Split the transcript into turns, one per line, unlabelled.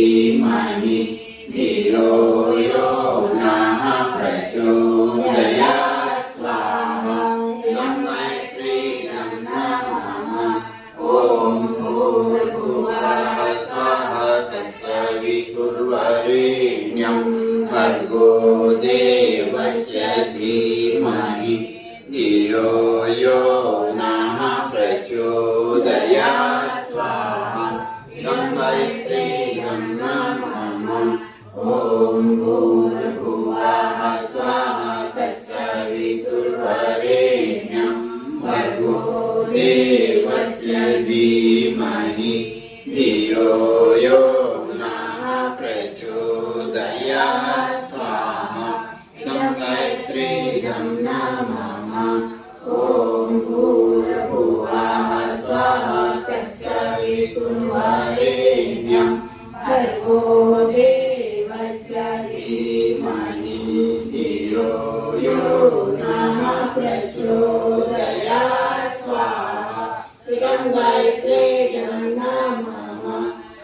धीमहि धियो यो नः प्रचोदयात् स्वाहा इदं मैत्रीयं नमः ॐ भूर्भुवः स्वः तत्सवितुर्वरेण्यं भर्गो देवस्य धीमहि धियो यो नः प्रचोदयात् स्वाहा इदं मैत्रीयं नमः ॐ भूर्भुवः स्वः तत्सवितुर्वरेण्यं भर्गो देवस्य धीमहि धियो यो नः प्रचोदयात् स्वाहा इदं मैत्रीयं नमः ॐ भूर्भुवः स्वः तत्सवितुर्वरेण्यं भर्गो देवस्य धीमहि धियो यो नः प्रचोदयात् स्वाहा इदं मैत्रीयं नमः